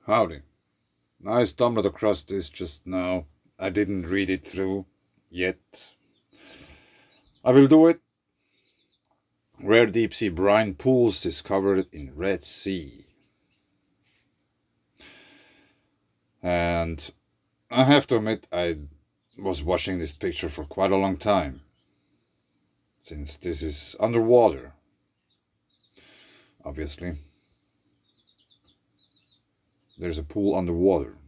Howdy. I stumbled across this just now. I didn't read it through yet. I will do it. Rare deep sea brine pools discovered in Red Sea. And I have to admit, I was watching this picture for quite a long time. Since this is underwater, obviously. There's a pool underwater.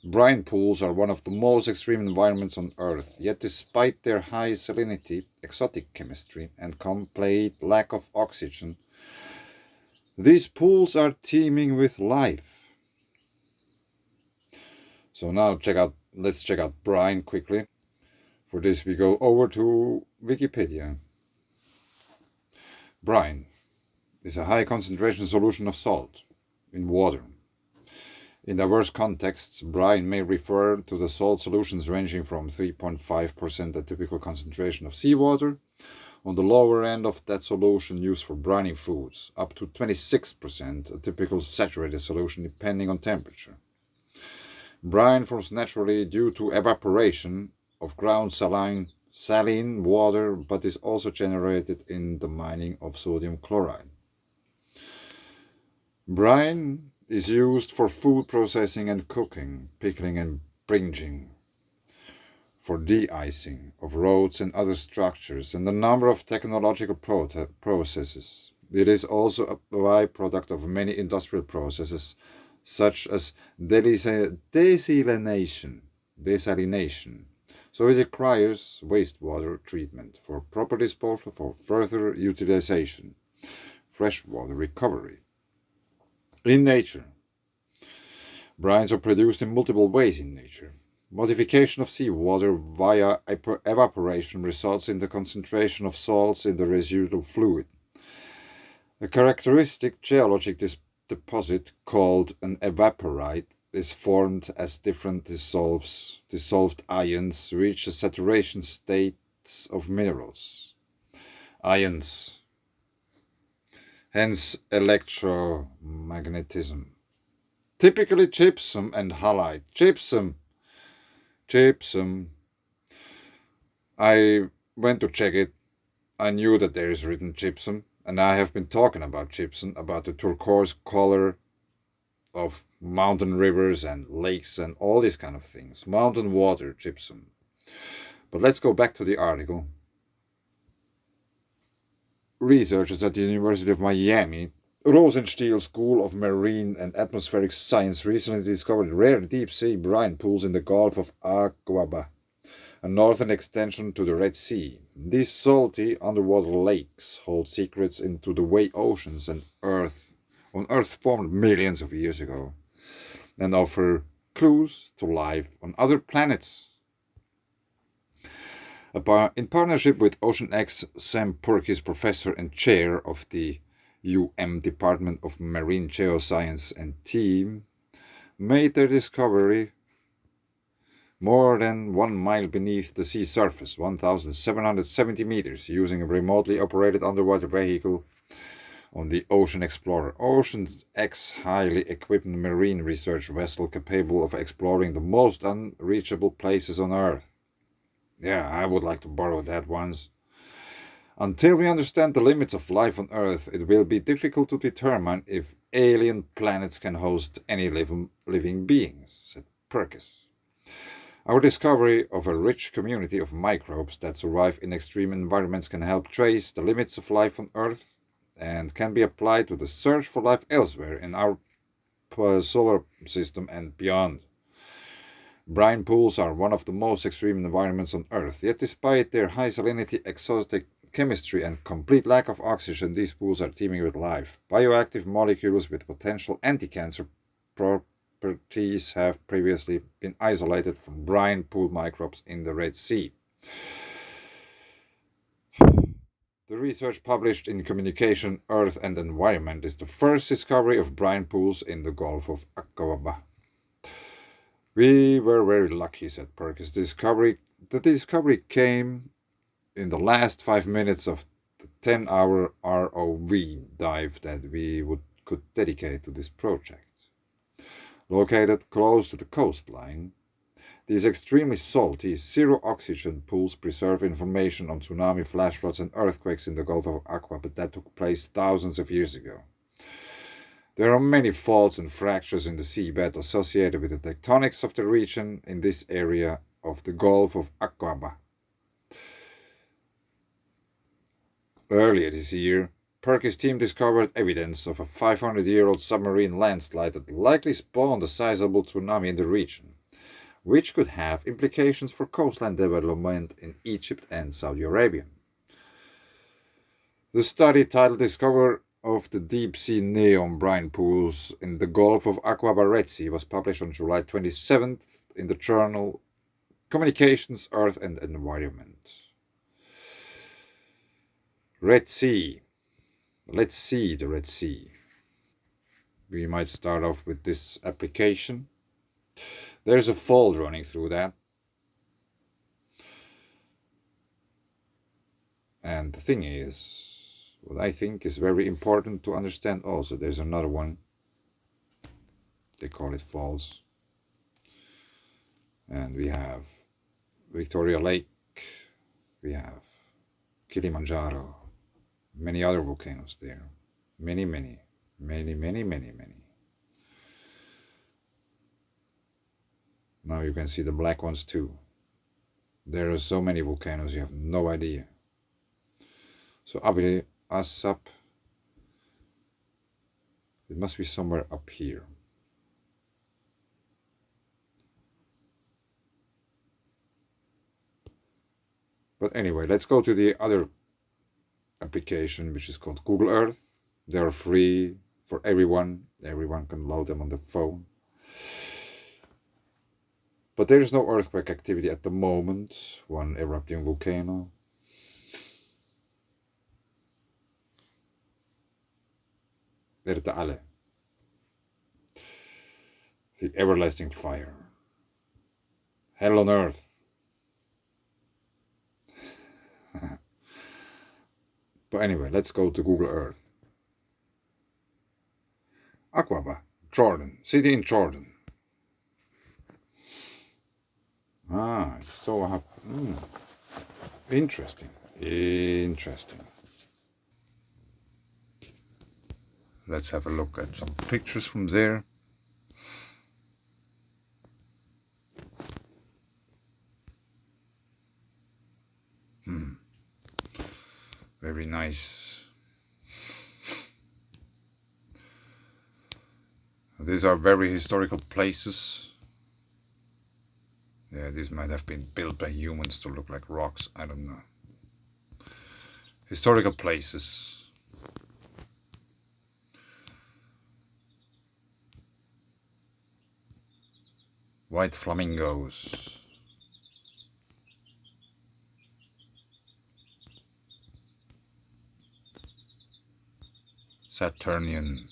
Brine pools are one of the most extreme environments on Earth, yet despite their high salinity, exotic chemistry, and complete lack of oxygen, these pools are teeming with life. So now let's check out brine quickly. For this we go over to Wikipedia. Brine is a high concentration solution of salt in water. In diverse contexts, brine may refer to the salt solutions ranging from 3.5%, a typical concentration of seawater, on the lower end of that solution used for brining foods, up to 26%, a typical saturated solution depending on temperature. Brine forms naturally due to evaporation of ground saline water, but is also generated in the mining of sodium chloride. Brine is used for food processing and cooking, pickling and bringing, for de-icing of roads and other structures, and a number of technological processes. It is also a byproduct of many industrial processes, such as desalination. So it requires wastewater treatment for proper disposal for further utilization, freshwater recovery. In nature, brines are produced in multiple ways in nature. Modification of seawater via evaporation results in the concentration of salts in the residual fluid. A characteristic geologic deposit called an evaporite is formed as different dissolved ions reach the saturation states of minerals. Ions, hence electromagnetism. Typically gypsum and halite. Gypsum. I went to check it. I knew that there is written gypsum, and I have been talking about gypsum, about the turquoise color of mountain rivers and lakes and all these kind of things. Mountain water, gypsum. But let's go back to the article. Researchers at the University of Miami Rosenstiel School of Marine and Atmospheric Science recently discovered rare deep-sea brine pools in the Gulf of Aqaba, a northern extension to the Red Sea. These salty underwater lakes hold secrets into the way oceans and Earth formed millions of years ago, and offer clues to life on other planets. In partnership with OceanX, Sam Purkis, professor and chair of the Department of Marine Geoscience, and team made their discovery more than 1 mile beneath the sea surface, 1,770 meters, using a remotely operated underwater vehicle on the Ocean Explorer. Ocean's X highly equipped marine research vessel capable of exploring the most unreachable places on Earth. Yeah, I would like to borrow that once. Until we understand the limits of life on Earth, it will be difficult to determine if alien planets can host any living beings, said Purkis. Our discovery of a rich community of microbes that survive in extreme environments can help trace the limits of life on Earth and can be applied to the search for life elsewhere in our solar system and beyond. Brine pools are one of the most extreme environments on Earth, yet despite their high salinity, exotic chemistry, and complete lack of oxygen, these pools are teeming with life. Bioactive molecules with potential anti-cancer properties have previously been isolated from brine pool microbes in the Red Sea. The research published in Communication, Earth and Environment is the first discovery of brine pools in the Gulf of Aqaba. We were very lucky, said Purkis. The discovery came in the last 5 minutes of the 10-hour ROV dive that we could dedicate to this project. Located close to the coastline, these extremely salty, zero-oxygen pools preserve information on tsunami, flash floods, and earthquakes in the Gulf of Aqaba that took place thousands of years ago. There are many faults and fractures in the seabed associated with the tectonics of the region in this area of the Gulf of Aqaba. Earlier this year, Perky's team discovered evidence of a 500-year-old submarine landslide that likely spawned a sizable tsunami in the region, which could have implications for coastline development in Egypt and Saudi Arabia. The study, titled Discovery of the Deep Sea Neon Brine Pools in the Gulf of Aqaba Red Sea, was published on July 27th in the journal Communications, Earth and Environment. Red Sea. Let's see the Red Sea. We might start off with this application. There's a fault running through that. And the thing is, what I think is very important to understand also, there's another one. They call it faults. And we have Victoria Lake. We have Kilimanjaro. Many other volcanoes there. Many. Now you can see the black ones too. There are so many volcanoes, you have no idea. So Abili Asap, it must be somewhere up here. But anyway, let's go to the other application, which is called Google Earth. They are free for everyone. Everyone can load them on the phone. But there is no earthquake activity at the moment. One erupting volcano. Erta'ale. The everlasting fire. Hell on earth. But anyway, let's go to Google Earth. Aqaba, Jordan, city in Jordan. It's so interesting. Let's have a look at some pictures from there. Very nice. These are very historical places. Yeah, these might have been built by humans to look like rocks. I don't know. Historical places. White flamingos. Saturnian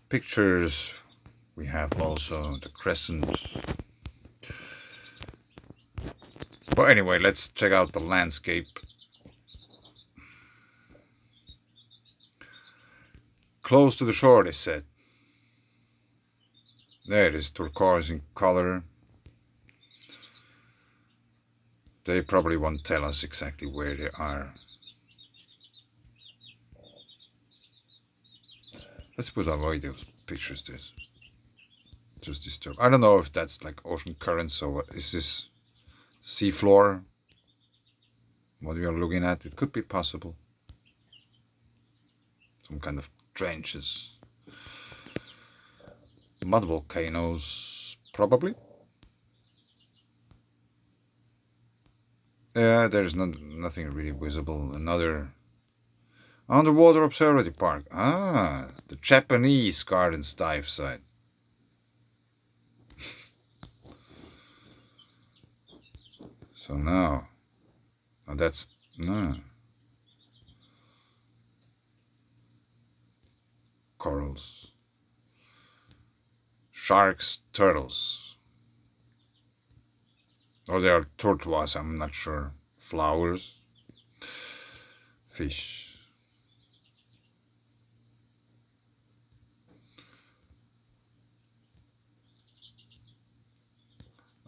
pictures. We have also the crescent. But anyway, let's check out the landscape. Close to the shore, they said. There it is, turquoise in color. They probably won't tell us exactly where they are. Let's put away those pictures. There's just disturb. I don't know if that's like ocean currents or what. Is this sea floor? What we are looking at? It could be possible. Some kind of trenches. Mud volcanoes, probably. Yeah, there's nothing really visible. Another underwater observatory park. The Japanese Gardens dive site. So now that's corals, sharks, turtles. Oh, they are tortoise. I'm not sure. Flowers, fish.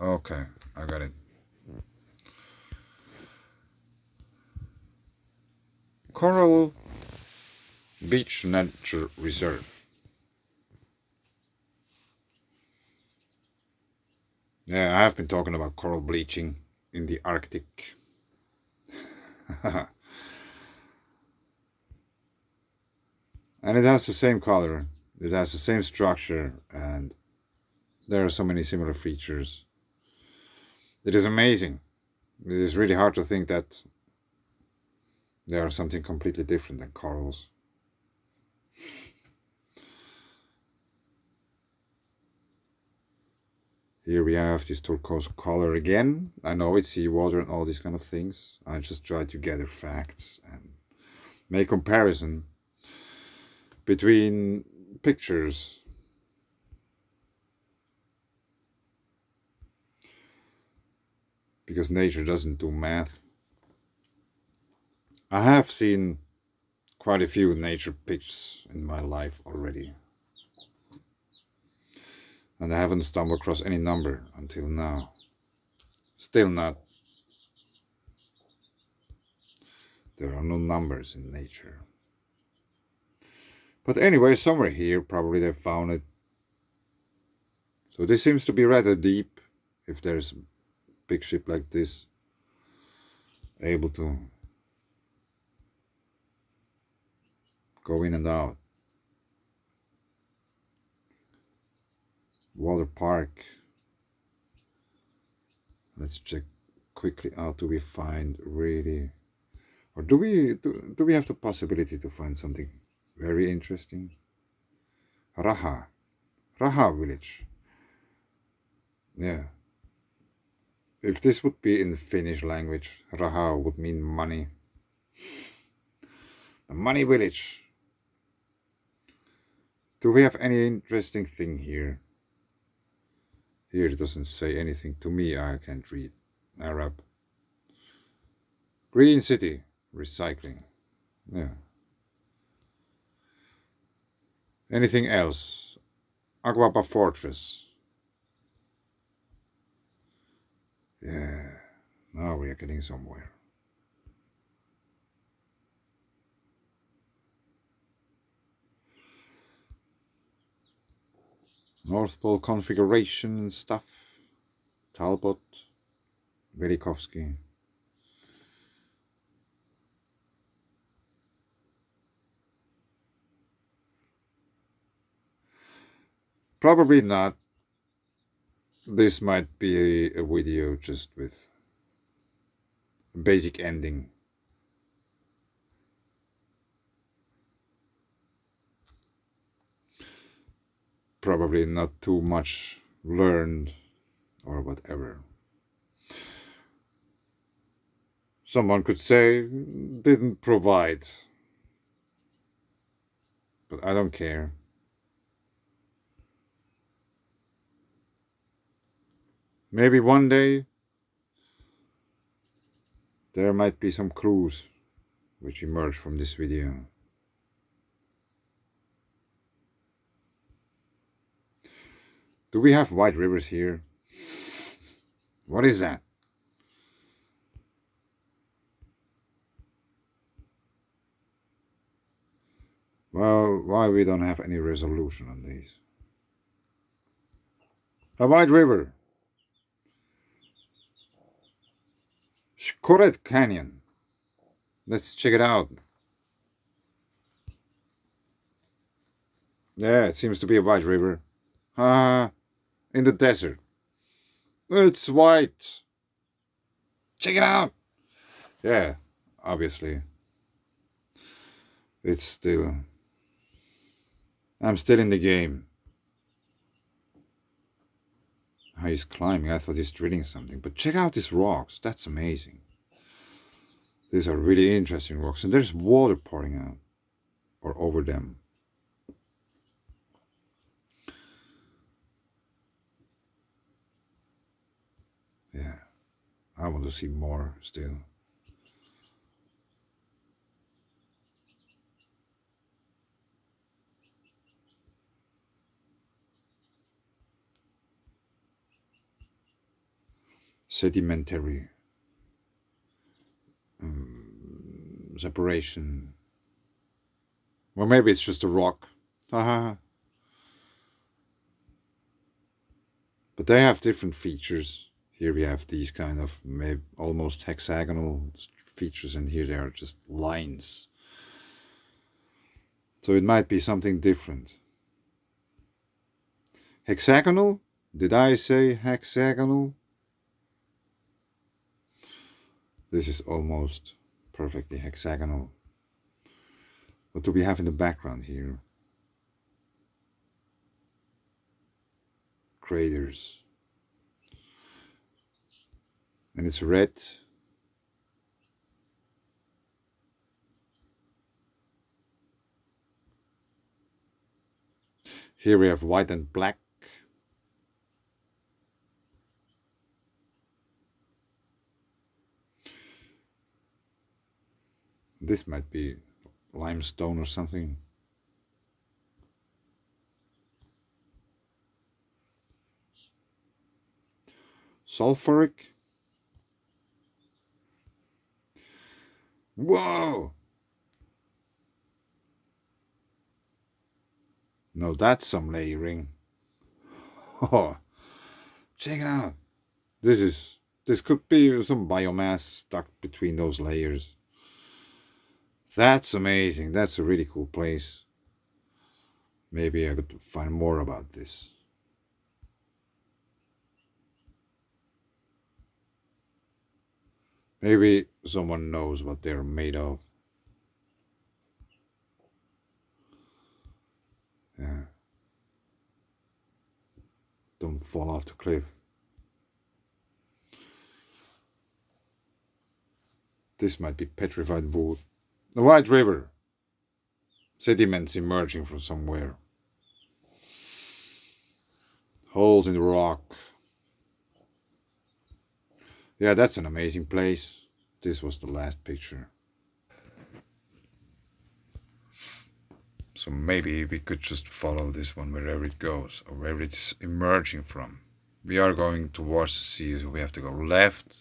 Okay, I got it. Coral Beach Nature Reserve. Yeah, I have been talking about coral bleaching in the Arctic. And it has the same color, it has the same structure, and there are so many similar features. It is amazing. It is really hard to think that they are something completely different than corals. Here we have this turquoise color again. I know it's seawater and all these kind of things. I just try to gather facts and make comparison between pictures. Because nature doesn't do math. I have seen quite a few nature pics in my life already. And I haven't stumbled across any number until now. Still not. There are no numbers in nature. But anyway, somewhere here, probably they found it. So this seems to be rather deep, if there's a big ship like this able to go in and out. Water park. Let's check quickly out. Do we find really, or do we have the possibility to find something very interesting? Raha village. Yeah. If this would be in Finnish language, Raha would mean money. The money village. Do we have any interesting thing here? Here it doesn't say anything to me. I can't read Arab. Green city. Recycling. Yeah. Anything else? Aquapa fortress. Yeah. Now we are getting somewhere. North Pole configuration and stuff. Talbot. Velikovsky. Probably not. This might be a video just with a basic ending. Probably not too much learned or whatever. Someone could say didn't provide, but I don't care. Maybe one day there might be some clues which emerge from this video. Do we have white rivers here? What is that? Well, why we don't have any resolution on these? A white river. Shkoret Canyon. Let's check it out. Yeah, it seems to be a white river. In the desert. It's white. Check it out. Yeah, obviously. It's still. I'm still in the game. He's climbing. I thought he's drilling something. But check out these rocks. That's amazing. These are really interesting rocks. And there's water pouring out. Or over them. Yeah. I want to see more still. sedimentary separation. Or maybe it's just a rock. Haha. But they have different features. Here we have these kind of maybe almost hexagonal features, and here they are just lines. So it might be something different. Hexagonal? Did I say hexagonal? This is almost perfectly hexagonal. What do we have in the background here? Craters. And it's red. Here we have white and black. This might be limestone or something. Sulfuric. Whoa! No, that's some layering. Oh, check it out. This could be some biomass stuck between those layers. That's amazing. That's a really cool place. Maybe I could find more about this. Maybe someone knows what they're made of. Yeah. Don't fall off the cliff. This might be petrified wood. The White River. Sediments emerging from somewhere. Holes in the rock. Yeah, that's an amazing place. This was the last picture. So maybe we could just follow this one wherever it goes, or wherever it's emerging from. We are going towards the sea, so we have to go left.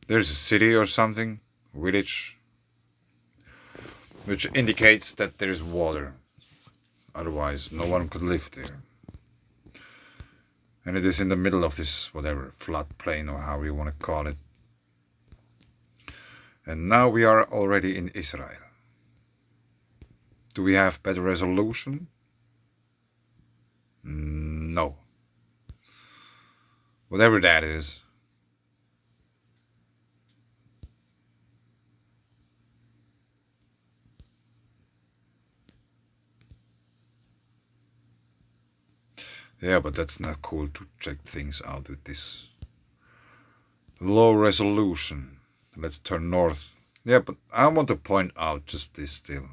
There's a city or something, village, which indicates that there's water. Otherwise, no one could live there. And it is in the middle of this, whatever, floodplain or how you want to call it. And now we are already in Israel. Do we have better resolution? No. Whatever that is. Yeah, but that's not cool to check things out with this low resolution. Let's turn north. Yeah, but I want to point out just this still.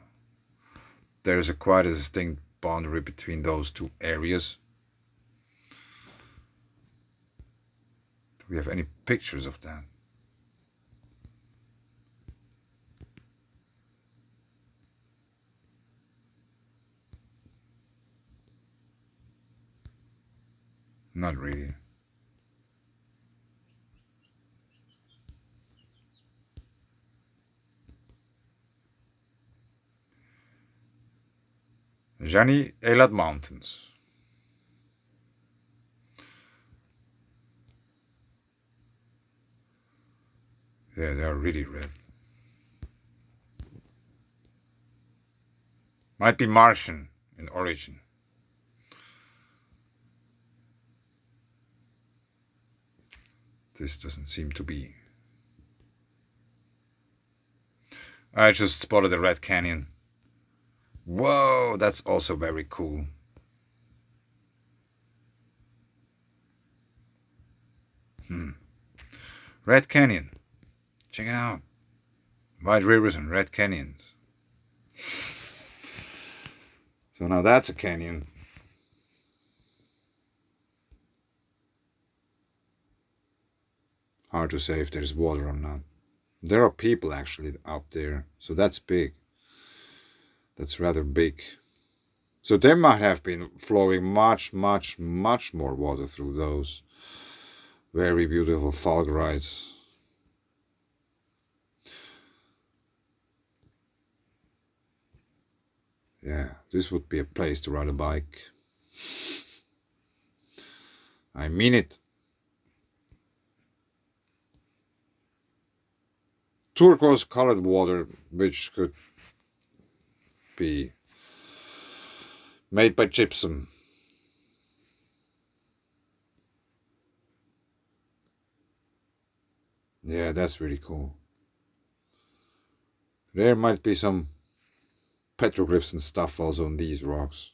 There is quite a distinct boundary between those two areas. Do we have any pictures of that? Not really. Jani Elad Mountains. Yeah, they are really red. Might be Martian in origin. This doesn't seem to be. I just spotted a red canyon. Whoa, that's also very cool. Red Canyon. Check it out. White rivers and red canyons. So now that's a canyon. Hard to say if there's water or not. There are people actually out there, so that's big. That's rather big. So there might have been flowing much, much, much more water through those very beautiful fulgurites. Yeah, this would be a place to ride a bike. I mean it. Turquoise colored water, which could be made by gypsum. Yeah, that's really cool. There might be some petroglyphs and stuff also on these rocks.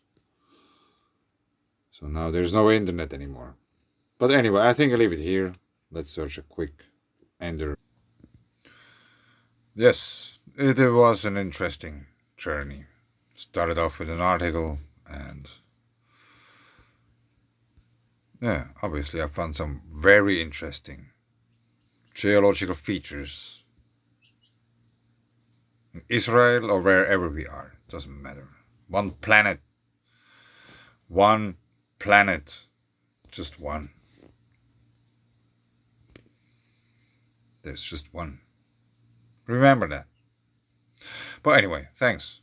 So now there's no internet anymore. But anyway, I think I'll leave it here. Let's search a quick ender. Yes, it was an interesting journey. Started off with an article, and yeah, obviously I found some very interesting geological features in Israel or wherever we are. Doesn't matter. One planet. One planet. Just one. There's just one. Remember that. But anyway, thanks.